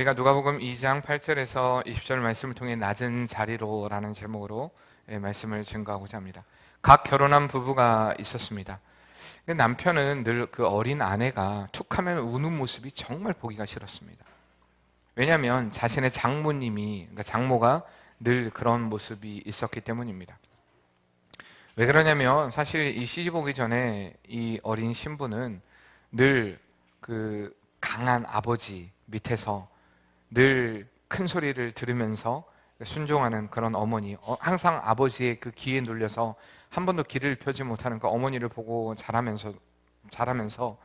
우리가 누가복음 2장 8절에서 20절 말씀을 통해 낮은 자리로라는 제목으로 말씀을 증거하고자 합니다. 각 결혼한 부부가 있었습니다. 남편은 늘 그 어린 아내가 툭하면 우는 모습이 정말 보기가 싫었습니다. 왜냐하면 자신의 장모님이, 그러니까 장모가 늘 그런 모습이 있었기 때문입니다. 왜 그러냐면 사실 이 시집 오기 전에 이 어린 신부는 늘 그 강한 아버지 밑에서 늘 큰 소리를 들으면서 순종하는 그런 어머니, 항상 아버지의 그 귀에 눌려서 한 번도 귀를 펴지 못하는 그 어머니를 보고 자라면서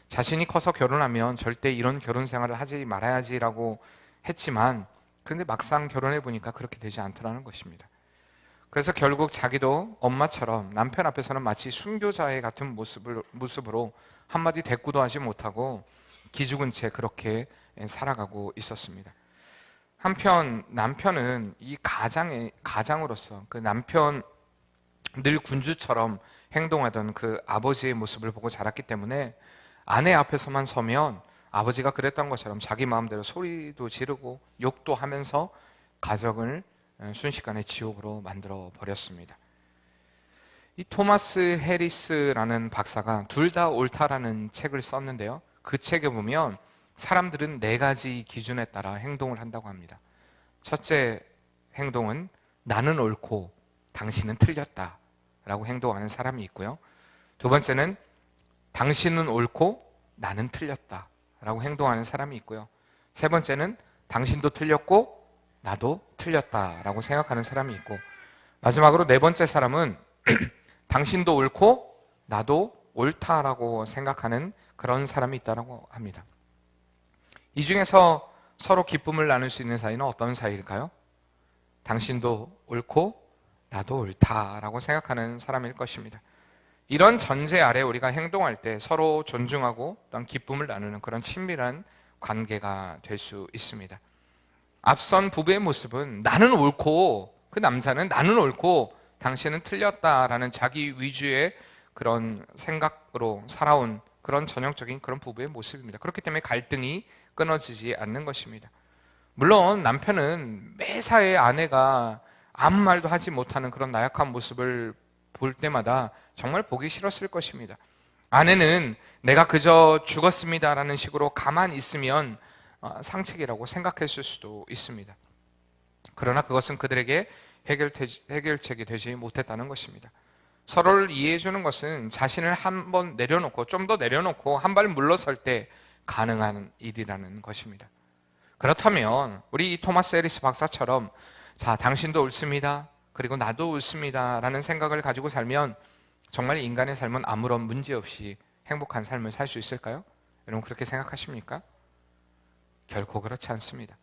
자신이 커서 결혼하면 절대 이런 결혼 생활을 하지 말아야지라고 했지만, 그런데 막상 결혼해 보니까 그렇게 되지 않더라는 것입니다. 그래서 결국 자기도 엄마처럼 남편 앞에서는 마치 순교자의 같은 모습으로 한마디 대꾸도 하지 못하고 기죽은 채 그렇게 살아가고 있었습니다. 한편 남편은 이 가장으로서 그 남편 늘 군주처럼 행동하던 그 아버지의 모습을 보고 자랐기 때문에 아내 앞에서만 서면 아버지가 그랬던 것처럼 자기 마음대로 소리도 지르고 욕도 하면서 가정을 순식간에 지옥으로 만들어 버렸습니다. 이 토마스 해리스라는 박사가 둘 다 옳다라는 책을 썼는데요, 그 책에 보면 사람들은 4가지 기준에 따라 행동을 한다고 합니다. 첫째 행동은 나는 옳고 당신은 틀렸다 라고 행동하는 사람이 있고요, 두 번째는 당신은 옳고 나는 틀렸다 라고 행동하는 사람이 있고요, 세 번째는 당신도 틀렸고 나도 틀렸다 라고 생각하는 사람이 있고, 마지막으로 4번째 사람은 당신도 옳고 나도 옳다라고 생각하는 그런 사람이 있다고 합니다. 이 중에서 서로 기쁨을 나눌 수 있는 사이는 어떤 사이일까요? 당신도 옳고 나도 옳다라고 생각하는 사람일 것입니다. 이런 전제 아래 우리가 행동할 때 서로 존중하고 또한 기쁨을 나누는 그런 친밀한 관계가 될 수 있습니다. 앞선 부부의 모습은 나는 옳고, 그 남자는 나는 옳고 당신은 틀렸다라는 자기 위주의 그런 생각으로 살아온 그런 전형적인 그런 부부의 모습입니다. 그렇기 때문에 갈등이 끊어지지 않는 것입니다. 물론 남편은 매사에 아내가 아무 말도 하지 못하는 그런 나약한 모습을 볼 때마다 정말 보기 싫었을 것입니다. 아내는 내가 그저 죽었습니다라는 식으로 가만히 있으면 상책이라고 생각했을 수도 있습니다. 그러나 그것은 그들에게 해결책이 되지 못했다는 것입니다. 서로를 이해해 주는 것은 자신을 한 번 내려놓고 좀 더 내려놓고 한 발 물러설 때 가능한 일이라는 것입니다. 그렇다면 우리 토마스 해리스 박사처럼 자, 당신도 옳습니다, 그리고 나도 옳습니다 라는 생각을 가지고 살면 정말 인간의 삶은 아무런 문제 없이 행복한 삶을 살 수 있을까요? 여러분 그렇게 생각하십니까? 결코 그렇지 않습니다.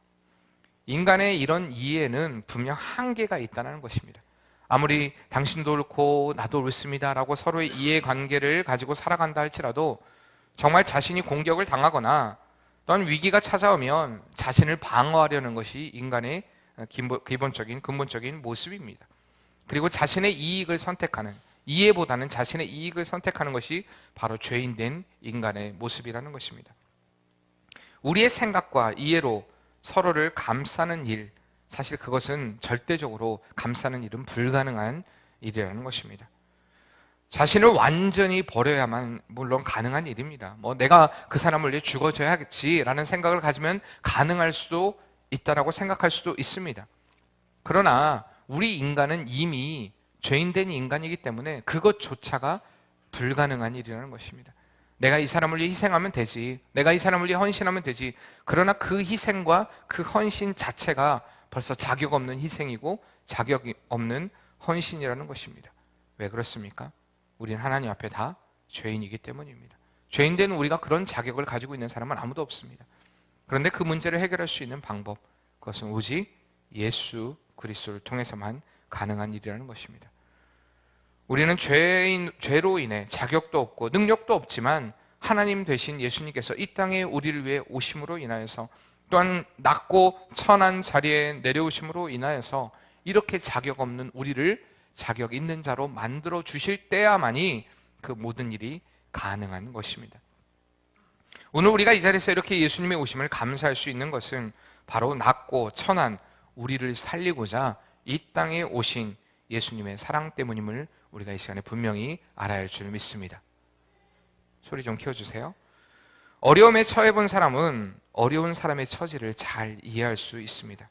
인간의 이런 이해는 분명 한계가 있다는 것입니다. 아무리 당신도 옳고 나도 옳습니다 라고 서로의 이해관계를 가지고 살아간다 할지라도 정말 자신이 공격을 당하거나 또는 위기가 찾아오면 자신을 방어하려는 것이 인간의 근본적인 모습입니다. 그리고 자신의 이익을 선택하는, 이해보다는 자신의 이익을 선택하는 것이 바로 죄인된 인간의 모습이라는 것입니다. 우리의 생각과 이해로 서로를 감싸는 일, 사실 그것은 절대적으로 감싸는 일은 불가능한 일이라는 것입니다. 자신을 완전히 버려야만 물론 가능한 일입니다. 내가 그 사람을 위해 죽어줘야겠지라는 생각을 가지면 가능할 수도 있다라고 생각할 수도 있습니다. 그러나 우리 인간은 이미 죄인된 인간이기 때문에 그것조차가 불가능한 일이라는 것입니다. 내가 이 사람을 위해 희생하면 되지, 내가 이 사람을 위해 헌신하면 되지, 그러나 그 희생과 그 헌신 자체가 벌써 자격 없는 희생이고 자격이 없는 헌신이라는 것입니다. 왜 그렇습니까? 우리는 하나님 앞에 다 죄인이기 때문입니다. 죄인된 우리가 그런 자격을 가지고 있는 사람은 아무도 없습니다. 그런데 그 문제를 해결할 수 있는 방법, 그것은 오직 예수 그리스도를 통해서만 가능한 일이라는 것입니다. 우리는 죄로 인해 자격도 없고 능력도 없지만 하나님 되신 예수님께서 이 땅에 우리를 위해 오심으로 인하여서, 또한 낮고 천한 자리에 내려오심으로 인하여서 이렇게 자격 없는 우리를 자격 있는 자로 만들어 주실 때야만이 그 모든 일이 가능한 것입니다. 오늘 우리가 이 자리에서 이렇게 예수님의 오심을 감사할 수 있는 것은 바로 낮고 천한 우리를 살리고자 이 땅에 오신 예수님의 사랑 때문임을 우리가 이 시간에 분명히 알아야 할 줄 믿습니다. 소리 좀 키워주세요. 어려움에 처해 본 사람은 어려운 사람의 처지를 잘 이해할 수 있습니다.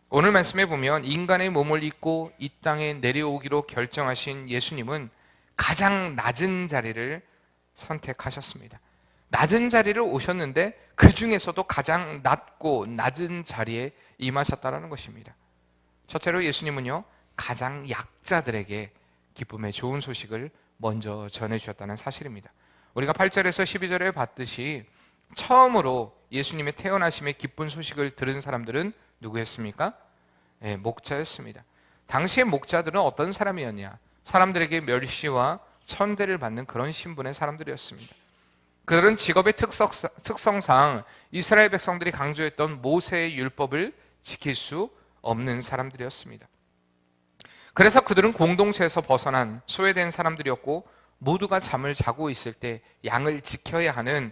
오늘 말씀에 보면 인간의 몸을 입고 이 땅에 내려오기로 결정하신 예수님은 가장 낮은 자리를 선택하셨습니다. 낮은 자리를 오셨는데 그 중에서도 가장 낮고 낮은 자리에 임하셨다는 것입니다. 첫째로 예수님은요, 가장 약자들에게 기쁨의 좋은 소식을 먼저 전해주셨다는 사실입니다. 우리가 8절에서 12절에 봤듯이 처음으로 예수님의 태어나심의 기쁜 소식을 들은 사람들은 누구였습니까? 네, 목자였습니다. 당시의 목자들은 어떤 사람이었냐? 사람들에게 멸시와 천대를 받는 그런 신분의 사람들이었습니다. 그들은 직업의 특성상 이스라엘 백성들이 강조했던 모세의 율법을 지킬 수 없는 사람들이었습니다. 그래서 그들은 공동체에서 벗어난 소외된 사람들이었고 모두가 잠을 자고 있을 때 양을 지켜야 하는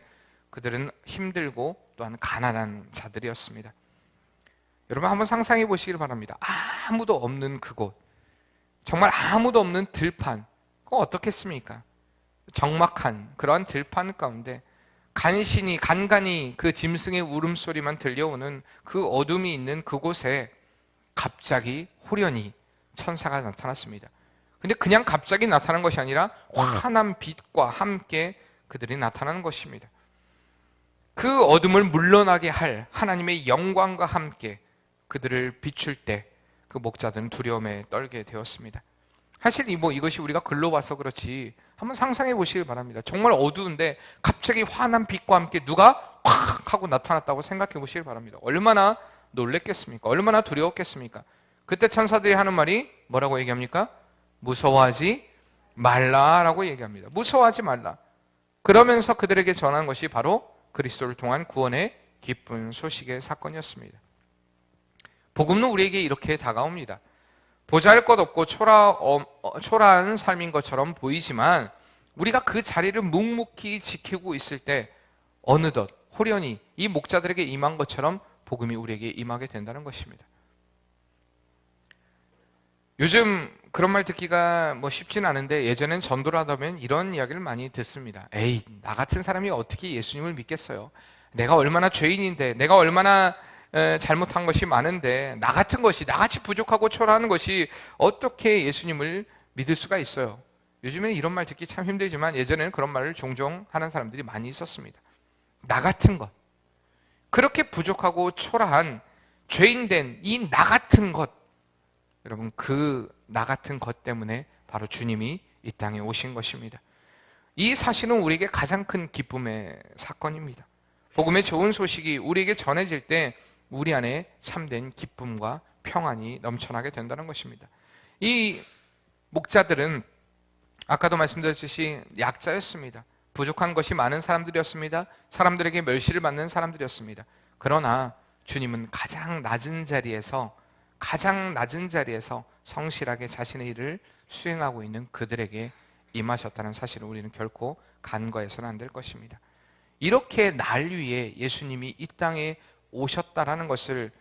그들은 힘들고 또한 가난한 자들이었습니다. 여러분 한번 상상해 보시길 바랍니다. 아무도 없는 그곳, 정말 아무도 없는 들판, 그거 어떻겠습니까? 적막한 그러한 들판 가운데 간간히 그 짐승의 울음소리만 들려오는 그 어둠이 있는 그곳에 갑자기 호련히 천사가 나타났습니다. 근데 그냥 갑자기 나타난 것이 아니라 환한 빛과 함께 그들이 나타나는 것입니다. 그 어둠을 물러나게 할 하나님의 영광과 함께 그들을 비출 때 그 목자들은 두려움에 떨게 되었습니다. 사실 이것이 우리가 글로 봐서 그렇지 한번 상상해 보시길 바랍니다. 정말 어두운데 갑자기 환한 빛과 함께 누가 콱 하고 나타났다고 생각해 보시길 바랍니다. 얼마나 놀랬겠습니까? 얼마나 두려웠겠습니까? 그때 천사들이 하는 말이 뭐라고 얘기합니까? 무서워하지 말라라고 얘기합니다. 무서워하지 말라. 그러면서 그들에게 전한 것이 바로 그리스도를 통한 구원의 기쁜 소식의 사건이었습니다. 복음은 우리에게 이렇게 다가옵니다. 보잘것없고 초라한 삶인 것처럼 보이지만 우리가 그 자리를 묵묵히 지키고 있을 때 어느덧 호련히 이 목자들에게 임한 것처럼 복음이 우리에게 임하게 된다는 것입니다. 요즘 그런 말 듣기가 쉽지는 않은데 예전엔 전도를 하다 보면 이런 이야기를 많이 듣습니다. 에이, 나 같은 사람이 어떻게 예수님을 믿겠어요? 내가 얼마나 죄인인데, 내가 얼마나 잘못한 것이 많은데 나 같은 것이, 나같이 부족하고 초라한 것이 어떻게 예수님을 믿을 수가 있어요? 요즘에는 이런 말 듣기 참 힘들지만 예전에는 그런 말을 종종 하는 사람들이 많이 있었습니다. 나 같은 것, 그렇게 부족하고 초라한 죄인된 이 나 같은 것, 여러분 그 나 같은 것 때문에 바로 주님이 이 땅에 오신 것입니다. 이 사실은 우리에게 가장 큰 기쁨의 사건입니다. 복음의 좋은 소식이 우리에게 전해질 때 우리 안에 참된 기쁨과 평안이 넘쳐나게 된다는 것입니다. 이 목자들은 아까도 말씀드렸듯이 약자였습니다. 부족한 것이 많은 사람들이었습니다. 사람들에게 멸시를 받는 사람들이었습니다. 그러나 주님은 가장 낮은 자리에서 성실하게 자신의 일을 수행하고 있는 그들에게 임하셨다는 사실을 우리는 결코 간과해서는 안 될 것입니다. 이렇게 날 위해 예수님이 이 땅에 오셨다라는 것을,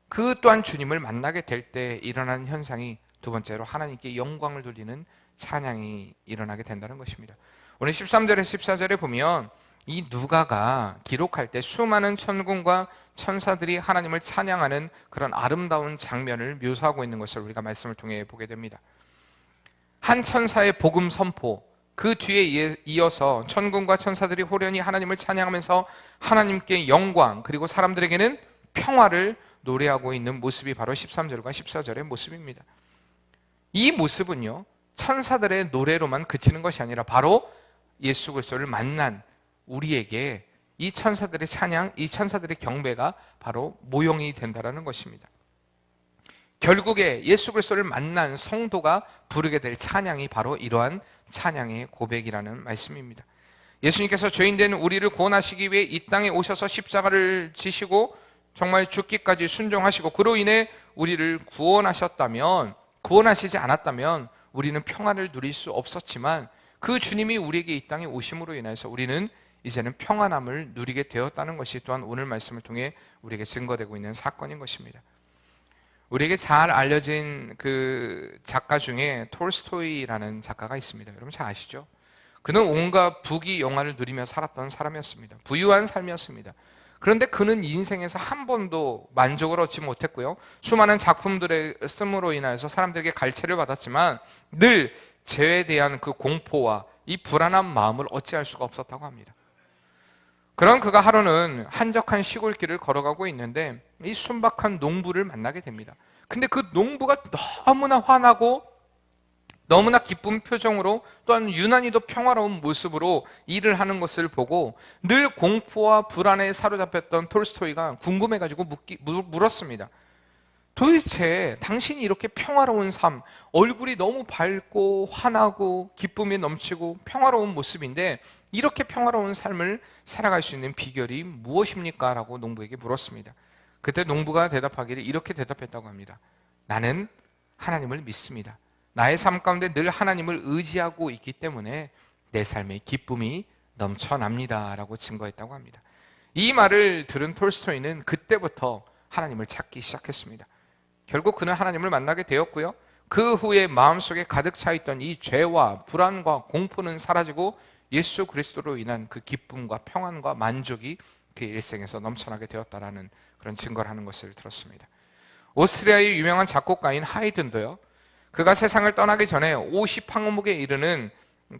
그 또한 주님을 만나게 될 때 일어나는 현상이 두 번째로 하나님께 영광을 돌리는 찬양이 일어나게 된다는 것입니다. 오늘 13절에 14절에 보면 이 누가가 기록할 때 수많은 천군과 천사들이 하나님을 찬양하는 그런 아름다운 장면을 묘사하고 있는 것을 우리가 말씀을 통해 보게 됩니다. 한 천사의 복음 선포, 그 뒤에 이어서 천군과 천사들이 호련히 하나님을 찬양하면서 하나님께 영광, 그리고 사람들에게는 평화를 노래하고 있는 모습이 바로 13절과 14절의 모습입니다. 이 모습은요, 천사들의 노래로만 그치는 것이 아니라 바로 예수 그리스도를 만난 우리에게 이 천사들의 찬양, 이 천사들의 경배가 바로 모형이 된다는 것입니다. 결국에 예수 그리스도를 만난 성도가 부르게 될 찬양이 바로 이러한 찬양의 고백이라는 말씀입니다. 예수님께서 죄인된 우리를 구원하시기 위해 이 땅에 오셔서 십자가를 지시고 정말 죽기까지 순종하시고 그로 인해 우리를 구원하시지 않았다면 우리는 평안을 누릴 수 없었지만 그 주님이 우리에게 이 땅에 오심으로 인해서 우리는 이제는 평안함을 누리게 되었다는 것이 또한 오늘 말씀을 통해 우리에게 증거되고 있는 사건인 것입니다. 우리에게 잘 알려진 그 작가 중에 톨스토이라는 작가가 있습니다. 여러분 잘 아시죠? 그는 온갖 부귀 영화를 누리며 살았던 사람이었습니다. 부유한 삶이었습니다. 그런데 그는 인생에서 한 번도 만족을 얻지 못했고요. 수많은 작품들의 씀으로 인하여서 사람들에게 갈채를 받았지만 늘 죄에 대한 그 공포와 이 불안한 마음을 어찌할 수가 없었다고 합니다. 그런 그가 하루는 한적한 시골길을 걸어가고 있는데 이 순박한 농부를 만나게 됩니다. 근데 그 농부가 너무나 환하고 너무나 기쁜 표정으로 또한 유난히도 평화로운 모습으로 일을 하는 것을 보고 늘 공포와 불안에 사로잡혔던 톨스토이가 궁금해가지고 물었습니다. 도대체 당신이 이렇게 평화로운 삶, 얼굴이 너무 밝고 환하고 기쁨이 넘치고 평화로운 모습인데 이렇게 평화로운 삶을 살아갈 수 있는 비결이 무엇입니까? 라고 농부에게 물었습니다. 그때 농부가 대답하기를 이렇게 대답했다고 합니다. 나는 하나님을 믿습니다. 나의 삶 가운데 늘 하나님을 의지하고 있기 때문에 내 삶의 기쁨이 넘쳐납니다. 라고 증거했다고 합니다. 이 말을 들은 톨스토이는 그때부터 하나님을 찾기 시작했습니다. 결국 그는 하나님을 만나게 되었고요. 그 후에 마음속에 가득 차 있던 이 죄와 불안과 공포는 사라지고 예수 그리스도로 인한 그 기쁨과 평안과 만족이 그의 일생에서 넘쳐나게 되었다라는 그런 증거를 하는 것을 들었습니다. 오스트리아의 유명한 작곡가인 하이든도요. 그가 세상을 떠나기 전에 50항목에 이르는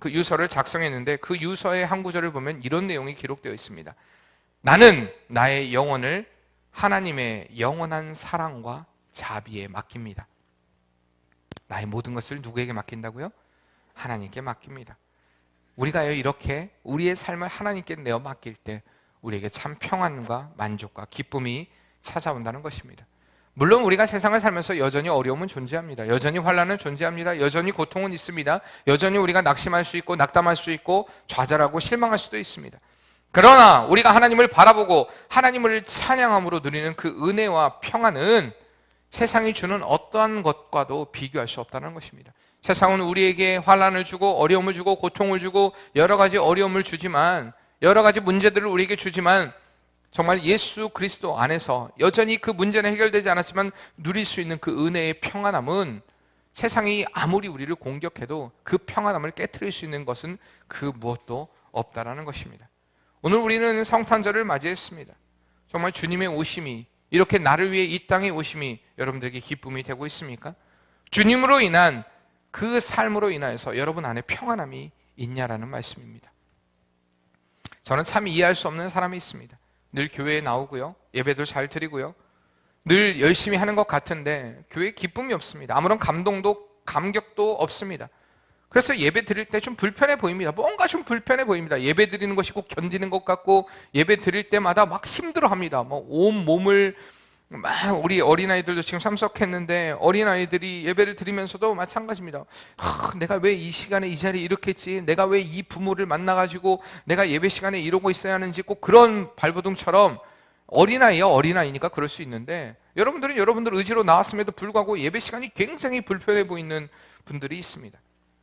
그 유서를 작성했는데 그 유서의 한 구절을 보면 이런 내용이 기록되어 있습니다. 나는 나의 영혼을 하나님의 영원한 사랑과 자비에 맡깁니다. 나의 모든 것을 누구에게 맡긴다고요? 하나님께 맡깁니다. 우리가 이렇게 우리의 삶을 하나님께 내어 맡길 때 우리에게 참 평안과 만족과 기쁨이 찾아온다는 것입니다. 물론 우리가 세상을 살면서 여전히 어려움은 존재합니다. 여전히 환난은 존재합니다. 여전히 고통은 있습니다. 여전히 우리가 낙심할 수 있고 낙담할 수 있고 좌절하고 실망할 수도 있습니다. 그러나 우리가 하나님을 바라보고 하나님을 찬양함으로 누리는 그 은혜와 평안은 세상이 주는 어떠한 것과도 비교할 수 없다는 것입니다. 세상은 우리에게 환난을 주고 어려움을 주고 고통을 주고 여러 가지 어려움을 주지만 여러 가지 문제들을 우리에게 주지만 정말 예수 그리스도 안에서 여전히 그 문제는 해결되지 않았지만 누릴 수 있는 그 은혜의 평안함은 세상이 아무리 우리를 공격해도 그 평안함을 깨트릴 수 있는 것은 그 무엇도 없다라는 것입니다. 오늘 우리는 성탄절을 맞이했습니다. 정말 주님의 오심이 이렇게 나를 위해 이 땅에 오심이 여러분들에게 기쁨이 되고 있습니까? 주님으로 인한 그 삶으로 인하여서 여러분 안에 평안함이 있냐라는 말씀입니다. 저는 참 이해할 수 없는 사람이 있습니다. 늘 교회에 나오고요. 예배도 잘 드리고요. 늘 열심히 하는 것 같은데 교회에 기쁨이 없습니다. 아무런 감동도 감격도 없습니다. 그래서 예배 드릴 때 좀 불편해 보입니다. 뭔가 좀 불편해 보입니다. 예배 드리는 것이 꼭 견디는 것 같고 예배 드릴 때마다 막 힘들어합니다. 온 몸을 막 우리 어린아이들도 지금 참석했는데 어린아이들이 예배를 드리면서도 마찬가지입니다. 내가 왜 이 시간에 이 자리에 이렇게 했지? 내가 왜 이 부모를 만나가지고 내가 예배 시간에 이러고 있어야 하는지 꼭 그런 발버둥처럼 어린아이니까 그럴 수 있는데 여러분들은 여러분들 의지로 나왔음에도 불구하고 예배 시간이 굉장히 불편해 보이는 분들이 있습니다.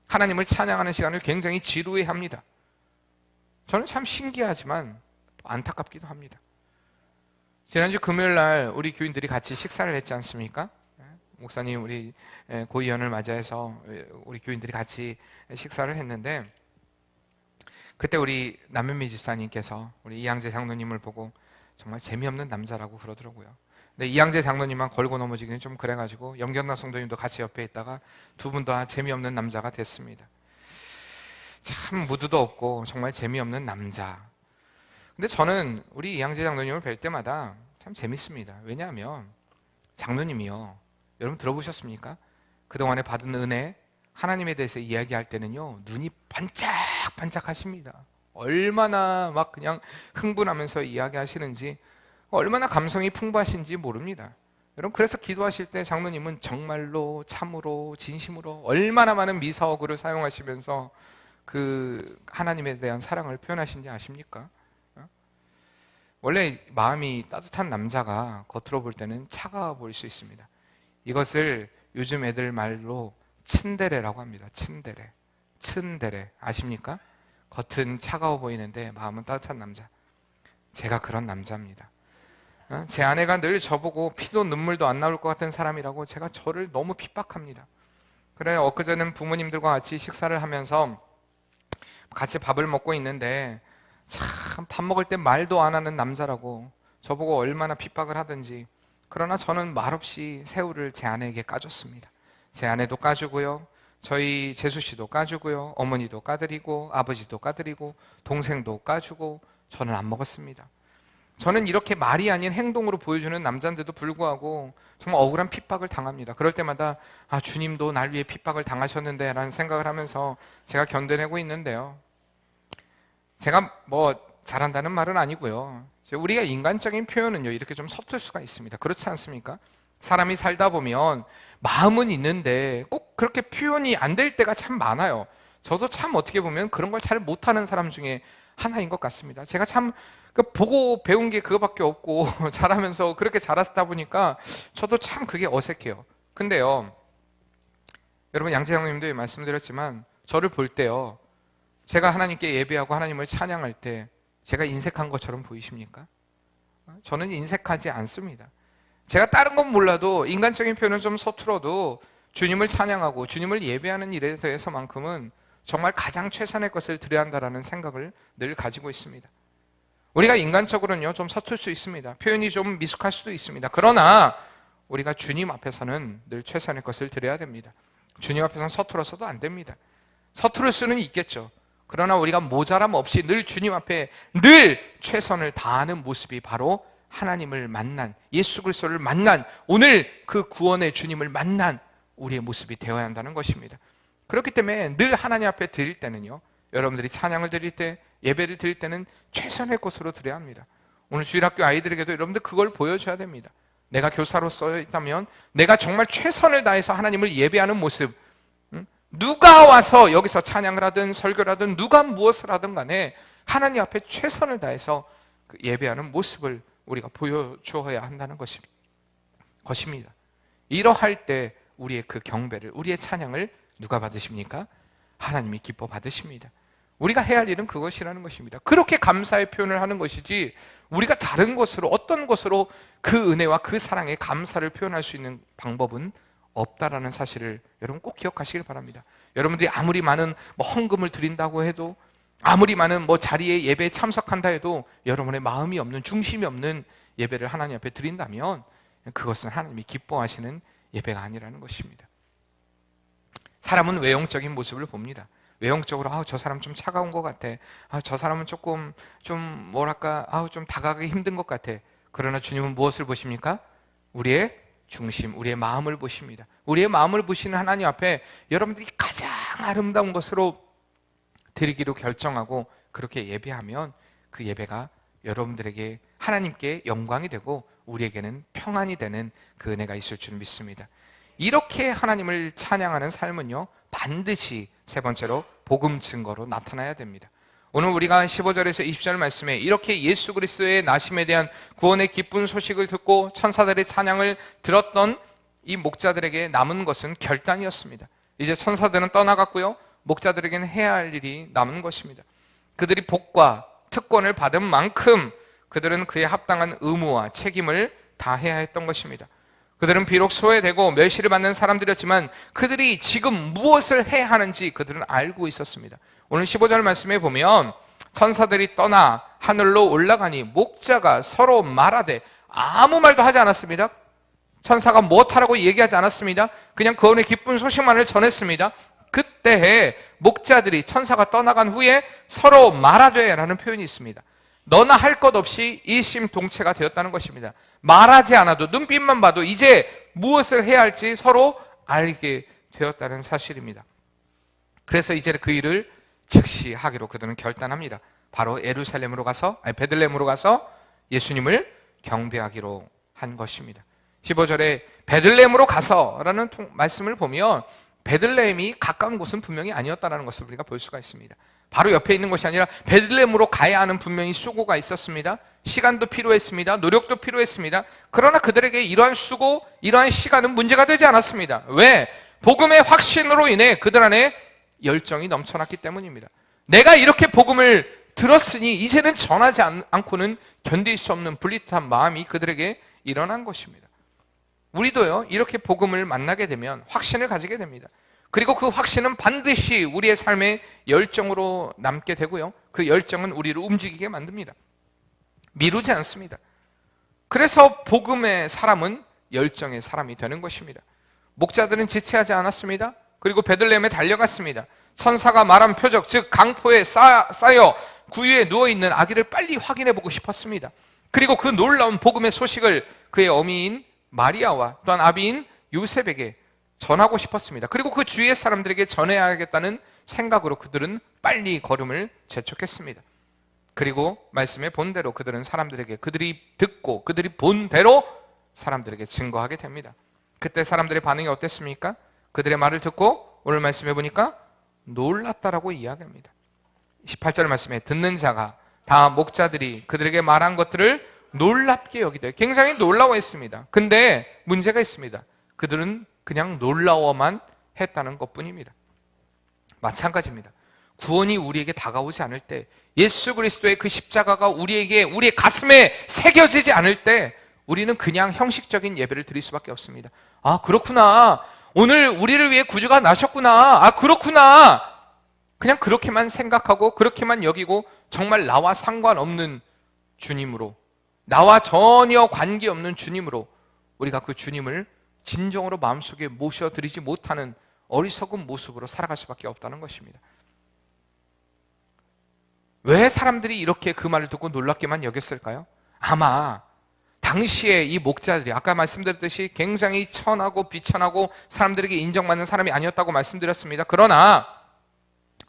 하나님을 찬양하는 시간을 굉장히 지루해합니다. 저는 참 신기하지만 안타깝기도 합니다. 지난주 금요일 날 우리 교인들이 같이 식사를 했지 않습니까? 목사님 우리 고위원을 맞이해서 우리 교인들이 같이 식사를 했는데 그때 우리 남현미 지사님께서 우리 이양재 장로님을 보고 정말 재미없는 남자라고 그러더라고요. 근데 이양재 장로님만 걸고 넘어지기는 좀 그래가지고 염경락 성도님도 같이 옆에 있다가 두 분 다 재미없는 남자가 됐습니다. 참 무드도 없고 정말 재미없는 남자. 근데 저는 우리 이양재 장로님을 뵐 때마다 참 재밌습니다. 왜냐하면 장로님이요, 여러분 들어보셨습니까? 그동안에 받은 은혜, 하나님에 대해서 이야기할 때는요 눈이 반짝반짝 하십니다. 얼마나 막 그냥 흥분하면서 이야기하시는지, 얼마나 감성이 풍부하신지 모릅니다. 여러분 그래서 기도하실 때 장로님은 정말로 참으로 진심으로 얼마나 많은 미사어구를 사용하시면서 그 하나님에 대한 사랑을 표현하신지 아십니까? 원래 마음이 따뜻한 남자가 겉으로 볼 때는 차가워 보일 수 있습니다. 이것을 요즘 애들 말로 츤데레라고 합니다. 츤데레 아십니까? 겉은 차가워 보이는데 마음은 따뜻한 남자. 제가 그런 남자입니다. 제 아내가 늘 저보고 피도 눈물도 안 나올 것 같은 사람이라고 제가 저를 너무 핍박합니다. 그래, 엊그제는 부모님들과 같이 식사를 하면서 같이 밥을 먹고 있는데 참 밥 먹을 때 말도 안 하는 남자라고 저보고 얼마나 핍박을 하든지, 그러나 저는 말없이 새우를 제 아내에게 까줬습니다. 제 아내도 까주고요, 저희 재수 씨도 까주고요, 어머니도 까드리고 아버지도 까드리고 동생도 까주고, 저는 안 먹었습니다. 저는 이렇게 말이 아닌 행동으로 보여주는 남자인데도 불구하고 정말 억울한 핍박을 당합니다. 그럴 때마다 주님도 날 위해 핍박을 당하셨는데 라는 생각을 하면서 제가 견뎌내고 있는데요, 제가 뭐 잘한다는 말은 아니고요, 우리가 인간적인 표현은요 이렇게 좀 서툴 수가 있습니다. 그렇지 않습니까? 사람이 살다 보면 마음은 있는데 꼭 그렇게 표현이 안 될 때가 참 많아요. 저도 참 어떻게 보면 그런 걸 잘 못하는 사람 중에 하나인 것 같습니다. 제가 참 보고 배운 게 그거밖에 없고 자라면서 그렇게 자랐다 보니까 저도 참 그게 어색해요. 근데요, 여러분, 양재장님도 말씀드렸지만 저를 볼 때요, 제가 하나님께 예배하고 하나님을 찬양할 때 제가 인색한 것처럼 보이십니까? 저는 인색하지 않습니다. 제가 다른 건 몰라도 인간적인 표현은 좀 서툴어도 주님을 찬양하고 주님을 예배하는 일에 대해서만큼은 정말 가장 최선의 것을 드려야 한다는 생각을 늘 가지고 있습니다. 우리가 인간적으로는요 좀 서툴 수 있습니다. 표현이 좀 미숙할 수도 있습니다. 그러나 우리가 주님 앞에서는 늘 최선의 것을 드려야 됩니다. 주님 앞에서는 서툴어서도 안 됩니다. 서투를 수는 있겠죠. 그러나 우리가 모자람 없이 늘 주님 앞에 늘 최선을 다하는 모습이 바로 하나님을 만난, 예수 그리스도를 만난, 오늘 그 구원의 주님을 만난 우리의 모습이 되어야 한다는 것입니다. 그렇기 때문에 늘 하나님 앞에 드릴 때는요, 여러분들이 찬양을 드릴 때, 예배를 드릴 때는 최선의 것으로 드려야 합니다. 오늘 주일학교 아이들에게도 여러분들 그걸 보여줘야 됩니다. 내가 교사로서 있다면 내가 정말 최선을 다해서 하나님을 예배하는 모습, 누가 와서 여기서 찬양을 하든 설교를 하든 누가 무엇을 하든 간에 하나님 앞에 최선을 다해서 그 예배하는 모습을 우리가 보여주어야 한다는 것입니다. 이러할 때 우리의 그 경배를, 우리의 찬양을 누가 받으십니까? 하나님이 기뻐 받으십니다. 우리가 해야 할 일은 그것이라는 것입니다. 그렇게 감사의 표현을 하는 것이지 우리가 다른 것으로, 어떤 것으로 그 은혜와 그 사랑의 감사를 표현할 수 있는 방법은 없다라는 사실을 여러분 꼭 기억하시길 바랍니다. 여러분들이 아무리 많은 헌금을 드린다고 해도, 아무리 많은 자리에 예배에 참석한다 해도 여러분의 마음이 없는, 중심이 없는 예배를 하나님 앞에 드린다면 그것은 하나님이 기뻐하시는 예배가 아니라는 것입니다. 사람은 외형적인 모습을 봅니다. 외형적으로 저 사람 좀 차가운 것 같아, 저 사람은 조금 좀 좀 다가가기 힘든 것 같아. 그러나 주님은 무엇을 보십니까? 우리의 중심, 우리의 마음을 보십니다. 우리의 마음을 보시는 하나님 앞에 여러분들이 가장 아름다운 것으로 드리기로 결정하고 그렇게 예배하면 그 예배가 여러분들에게, 하나님께 영광이 되고 우리에게는 평안이 되는 그 은혜가 있을 줄 믿습니다. 이렇게 하나님을 찬양하는 삶은요 반드시 세 번째로 복음 증거로 나타나야 됩니다. 오늘 우리가 15절에서 20절 말씀에 이렇게 예수 그리스도의 나심에 대한 구원의 기쁜 소식을 듣고 천사들의 찬양을 들었던 이 목자들에게 남은 것은 결단이었습니다. 이제 천사들은 떠나갔고요, 목자들에게는 해야 할 일이 남은 것입니다. 그들이 복과 특권을 받은 만큼 그들은 그에 합당한 의무와 책임을 다해야 했던 것입니다. 그들은 비록 소외되고 멸시를 받는 사람들이었지만 그들이 지금 무엇을 해야 하는지 그들은 알고 있었습니다. 오늘 15절 말씀에 보면 천사들이 떠나 하늘로 올라가니 목자가 서로 말하되, 아무 말도 하지 않았습니다. 천사가 무엇하라고 얘기하지 않았습니다. 그냥 구원의 기쁜 소식만을 전했습니다. 그때에 목자들이 천사가 떠나간 후에 서로 말하되 라는 표현이 있습니다. 너나 할 것 없이 일심동체가 되었다는 것입니다. 말하지 않아도, 눈빛만 봐도 이제 무엇을 해야 할지 서로 알게 되었다는 사실입니다. 그래서 이제 그 일을 즉시 하기로 그들은 결단합니다. 바로 베들레헴으로 가서 예수님을 경배하기로 한 것입니다. 15절에 베들레헴으로 가서라는 말씀을 보면 베들레헴이 가까운 곳은 분명히 아니었다는 것을 우리가 볼 수가 있습니다. 바로 옆에 있는 것이 아니라 베들레헴으로 가야 하는 분명히 수고가 있었습니다. 시간도 필요했습니다. 노력도 필요했습니다. 그러나 그들에게 이러한 수고, 이러한 시간은 문제가 되지 않았습니다. 왜? 복음의 확신으로 인해 그들 안에 열정이 넘쳐났기 때문입니다. 내가 이렇게 복음을 들었으니 이제는 전하지 않고는 견딜 수 없는 불릿한 마음이 그들에게 일어난 것입니다. 우리도요, 이렇게 복음을 만나게 되면 확신을 가지게 됩니다. 그리고 그 확신은 반드시 우리의 삶의 열정으로 남게 되고요, 그 열정은 우리를 움직이게 만듭니다. 미루지 않습니다. 그래서 복음의 사람은 열정의 사람이 되는 것입니다. 목자들은 지체하지 않았습니다. 그리고 베들레헴에 달려갔습니다. 천사가 말한 표적, 즉 강포에 쌓여 구유에 누워있는 아기를 빨리 확인해보고 싶었습니다. 그리고 그 놀라운 복음의 소식을 그의 어미인 마리아와 또한 아비인 요셉에게 전하고 싶었습니다. 그리고 그 주위의 사람들에게 전해야겠다는 생각으로 그들은 빨리 걸음을 재촉했습니다. 그리고 말씀에 본 대로 그들은 사람들에게, 그들이 듣고 그들이 본 대로 사람들에게 증거하게 됩니다. 그때 사람들의 반응이 어땠습니까? 그들의 말을 듣고 오늘 말씀해 보니까 놀랐다라고 이야기합니다. 18절 말씀에 듣는 자가 다 목자들이 그들에게 말한 것들을 놀랍게 여기되, 굉장히 놀라워했습니다. 근데 문제가 있습니다. 그들은 그냥 놀라워만 했다는 것뿐입니다. 마찬가지입니다. 구원이 우리에게 다가오지 않을 때, 예수 그리스도의 그 십자가가 우리의 가슴에 새겨지지 않을 때 우리는 그냥 형식적인 예배를 드릴 수밖에 없습니다. 아, 그렇구나. 오늘 우리를 위해 구주가 나셨구나. 아, 그렇구나. 그냥 그렇게만 생각하고 그렇게만 여기고 정말 나와 상관없는 주님으로, 나와 전혀 관계없는 주님으로 우리가 그 주님을 진정으로 마음속에 모셔드리지 못하는 어리석은 모습으로 살아갈 수밖에 없다는 것입니다. 왜 사람들이 이렇게 그 말을 듣고 놀랍게만 여겼을까요? 아마 당시에 이 목자들이 아까 말씀드렸듯이 굉장히 천하고 비천하고 사람들에게 인정받는 사람이 아니었다고 말씀드렸습니다. 그러나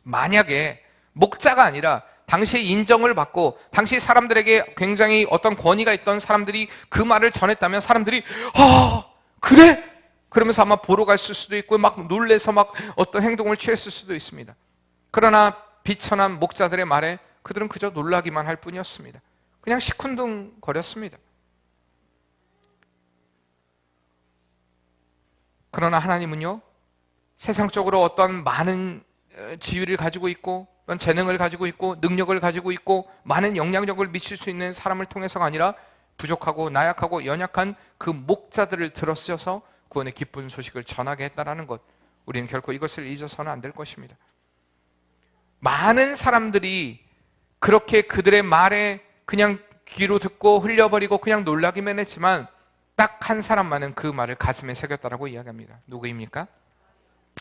만약에 목자가 아니라 당시에 인정을 받고 당시 사람들에게 굉장히 어떤 권위가 있던 사람들이 그 말을 전했다면 사람들이 아, 그래? 그러면서 아마 보러 갔을 수도 있고 막 놀래서 막 어떤 행동을 취했을 수도 있습니다. 그러나 비천한 목자들의 말에 그들은 그저 놀라기만 할 뿐이었습니다. 그냥 시큰둥거렸습니다. 그러나 하나님은요, 세상적으로 어떤 많은 지위를 가지고 있고 어떤 재능을 가지고 있고 능력을 가지고 있고 많은 영향력을 미칠 수 있는 사람을 통해서가 아니라 부족하고 나약하고 연약한 그 목자들을 들어쓰셔서 구원의 기쁜 소식을 전하게 했다는 것, 우리는 결코 이것을 잊어서는 안 될 것입니다. 많은 사람들이 그렇게 그들의 말에 그냥 귀로 듣고 흘려버리고 그냥 놀라기만 했지만 딱 한 사람만은 그 말을 가슴에 새겼다라고 이야기합니다. 누구입니까?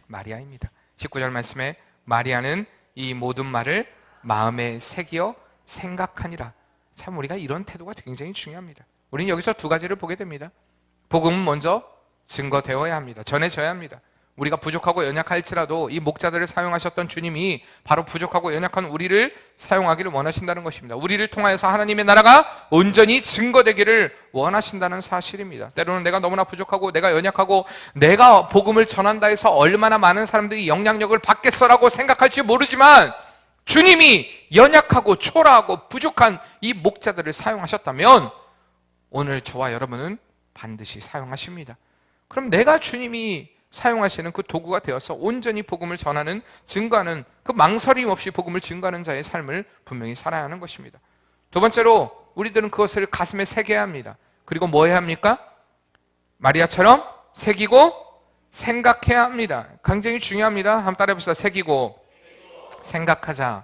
마리아입니다. 19절 말씀에 마리아는 이 모든 말을 마음에 새겨 생각하니라. 참 우리가 이런 태도가 굉장히 중요합니다. 우리는 여기서 두 가지를 보게 됩니다. 복음은 먼저 증거되어야 합니다. 전해져야 합니다. 우리가 부족하고 연약할지라도 이 목자들을 사용하셨던 주님이 바로 부족하고 연약한 우리를 사용하기를 원하신다는 것입니다. 우리를 통하여서 하나님의 나라가 온전히 증거되기를 원하신다는 사실입니다. 때로는 내가 너무나 부족하고 내가 연약하고 내가 복음을 전한다 해서 얼마나 많은 사람들이 영향력을 받겠어라고 생각할지 모르지만 주님이 연약하고 초라하고 부족한 이 목자들을 사용하셨다면 오늘 저와 여러분은 반드시 사용하십니다. 그럼 내가 주님이 사용하시는 그 도구가 되어서 온전히 복음을 전하는, 증거하는, 그 망설임 없이 복음을 증거하는 자의 삶을 분명히 살아야 하는 것입니다. 두 번째로 우리들은 그것을 가슴에 새겨야 합니다. 그리고 뭐 해야 합니까? 마리아처럼 새기고 생각해야 합니다. 굉장히 중요합니다. 한번 따라해 봅시다. 새기고 생각하자.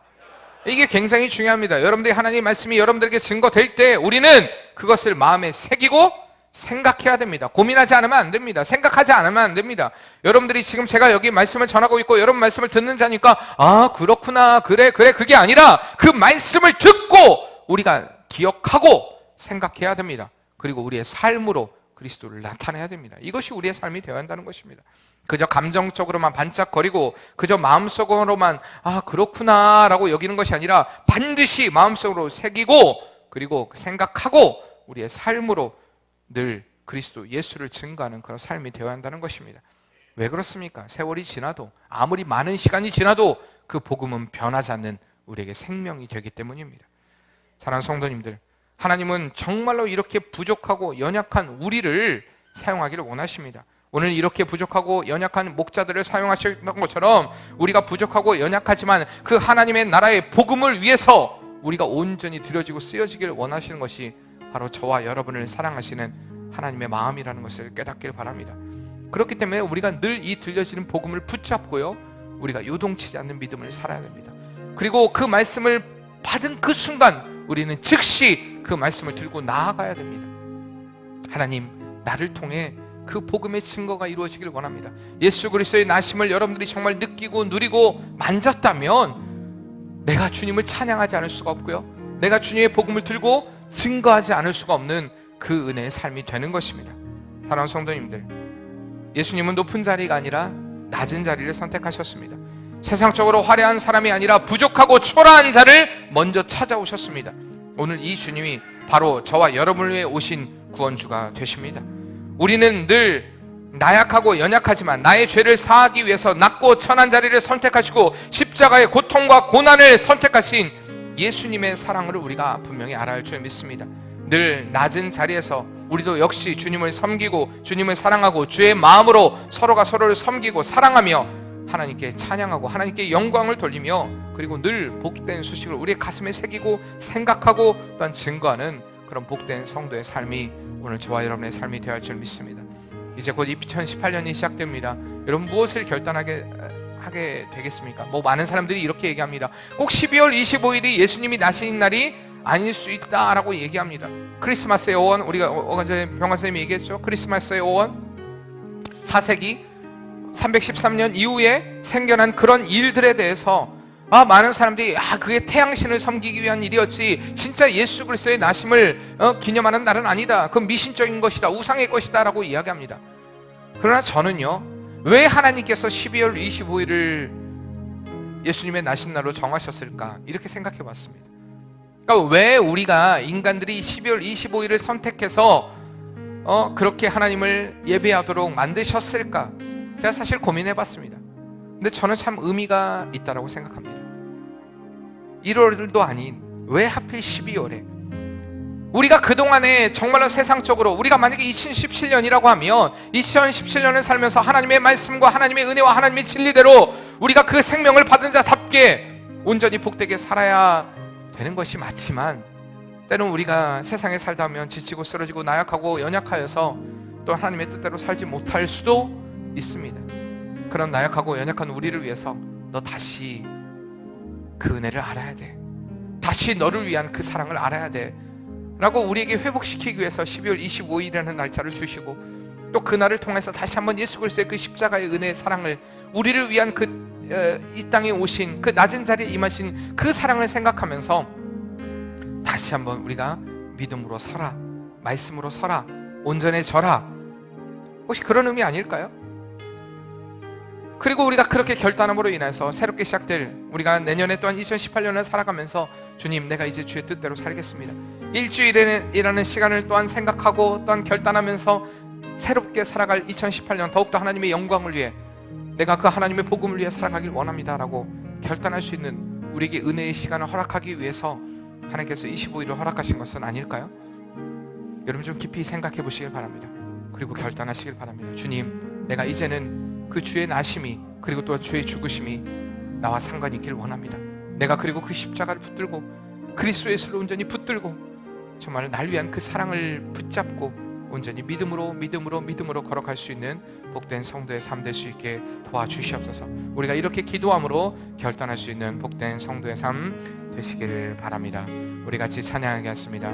이게 굉장히 중요합니다. 여러분들이 하나님의 말씀이 여러분들에게 증거될 때 우리는 그것을 마음에 새기고 생각해야 됩니다. 고민하지 않으면 안 됩니다. 생각하지 않으면 안 됩니다. 여러분들이 지금 제가 여기 말씀을 전하고 있고 여러분 말씀을 듣는 자니까 아 그렇구나 그래 그게 아니라 그 말씀을 듣고 우리가 기억하고 생각해야 됩니다. 그리고 우리의 삶으로 그리스도를 나타내야 됩니다. 이것이 우리의 삶이 되어야 한다는 것입니다. 그저 감정적으로만 반짝거리고 그저 마음속으로만 아 그렇구나 라고 여기는 것이 아니라 반드시 마음속으로 새기고 그리고 생각하고 우리의 삶으로 늘 그리스도 예수를 증거하는 그런 삶이 되어야 한다는 것입니다. 왜 그렇습니까? 세월이 지나도 아무리 많은 시간이 지나도 그 복음은 변하지 않는 우리에게 생명이 되기 때문입니다. 사랑하는 성도님들, 하나님은 정말로 이렇게 부족하고 연약한 우리를 사용하기를 원하십니다. 오늘 이렇게 부족하고 연약한 목자들을 사용하셨던 것처럼 우리가 부족하고 연약하지만 그 하나님의 나라의 복음을 위해서 우리가 온전히 드려지고 쓰여지기를 원하시는 것이 바로 저와 여러분을 사랑하시는 하나님의 마음이라는 것을 깨닫길 바랍니다. 그렇기 때문에 우리가 늘 이 들려지는 복음을 붙잡고요, 우리가 요동치지 않는 믿음을 살아야 됩니다. 그리고 그 말씀을 받은 그 순간 우리는 즉시 그 말씀을 들고 나아가야 됩니다. 하나님, 나를 통해 그 복음의 증거가 이루어지길 원합니다. 예수 그리스도의 나심을 여러분들이 정말 느끼고 누리고 만졌다면 내가 주님을 찬양하지 않을 수가 없고요, 내가 주님의 복음을 들고 증거하지 않을 수가 없는 그 은혜의 삶이 되는 것입니다. 사랑하는 성도님들, 예수님은 높은 자리가 아니라 낮은 자리를 선택하셨습니다. 세상적으로 화려한 사람이 아니라 부족하고 초라한 자를 먼저 찾아오셨습니다. 오늘 이 주님이 바로 저와 여러분을 위해 오신 구원주가 되십니다. 우리는 늘 나약하고 연약하지만 나의 죄를 사하기 위해서 낮고 천한 자리를 선택하시고 십자가의 고통과 고난을 선택하신 예수님의 사랑을 우리가 분명히 알아야 할 줄 믿습니다. 늘 낮은 자리에서 우리도 역시 주님을 섬기고 주님을 사랑하고 주의 마음으로 서로가 서로를 섬기고 사랑하며 하나님께 찬양하고 하나님께 영광을 돌리며, 그리고 늘 복된 소식을 우리의 가슴에 새기고 생각하고 또한 증거하는 그런 복된 성도의 삶이 오늘 저와 여러분의 삶이 되어야 할 줄 믿습니다. 이제 곧 2018년이 시작됩니다. 여러분 무엇을 결단하게 되겠습니까? 많은 사람들이 이렇게 얘기합니다. 꼭 12월 25일이 예수님이 나신 날이 아닐 수 있다라고 얘기합니다. 크리스마스의 오원, 우리가 어제 전에 병관 선생님이 얘기했죠. 크리스마스의 오원, 4세기 313년 이후에 생겨난 그런 일들에 대해서 많은 사람들이 그게 태양신을 섬기기 위한 일이었지 진짜 예수 그리스도의 나심을 기념하는 날은 아니다, 그건 미신적인 것이다, 우상의 것이다 라고 이야기합니다. 그러나 저는요, 왜 하나님께서 12월 25일을 예수님의 나신 날로 정하셨을까 이렇게 생각해 봤습니다. 그러니까 왜 우리가 인간들이 12월 25일을 선택해서 그렇게 하나님을 예배하도록 만드셨을까, 제가 사실 고민해 봤습니다. 근데 저는 참 의미가 있다고 생각합니다. 1월도 아닌 왜 하필 12월에 우리가 그동안에 정말로 세상적으로 우리가 만약에 2017년이라고 하면 2017년을 살면서 하나님의 말씀과 하나님의 은혜와 하나님의 진리대로 우리가 그 생명을 받은 자답게 온전히 복되게 살아야 되는 것이 맞지만, 때론 우리가 세상에 살다 보면 지치고 쓰러지고 나약하고 연약하여서 또 하나님의 뜻대로 살지 못할 수도 있습니다. 그런 나약하고 연약한 우리를 위해서 너 다시 그 은혜를 알아야 돼, 다시 너를 위한 그 사랑을 알아야 돼 라고 우리에게 회복시키기 위해서 12월 25일이라는 날짜를 주시고, 또 그날을 통해서 다시 한번 예수 그리스도의 그 십자가의 은혜의 사랑을, 우리를 위한 이 땅에 오신 그 낮은 자리에 임하신 그 사랑을 생각하면서 다시 한번 우리가 믿음으로 서라, 말씀으로 서라, 온전해져라, 혹시 그런 의미 아닐까요? 그리고 우리가 그렇게 결단함으로 인해서 새롭게 시작될 우리가 내년에 또한 2018년을 살아가면서 주님, 내가 이제 주의 뜻대로 살겠습니다, 일주일이라는 시간을 또한 생각하고 또한 결단하면서 새롭게 살아갈 2018년 더욱더 하나님의 영광을 위해 내가 그 하나님의 복음을 위해 살아가길 원합니다 라고 결단할 수 있는 우리에게 은혜의 시간을 허락하기 위해서 하나님께서 25일을 허락하신 것은 아닐까요? 여러분 좀 깊이 생각해 보시길 바랍니다. 그리고 결단하시길 바랍니다. 주님, 내가 이제는 그 주의 나심이 그리고 또 주의 죽으심이 나와 상관이 있길 원합니다. 내가 그리고 그 십자가를 붙들고 그리스도의 예수를 온전히 붙들고 정말 날 위한 그 사랑을 붙잡고 온전히 믿음으로 걸어갈 수 있는 복된 성도의 삶 될 수 있게 도와주시옵소서. 우리가 이렇게 기도함으로 결단할 수 있는 복된 성도의 삶 되시기를 바랍니다. 우리 같이 찬양하겠습니다.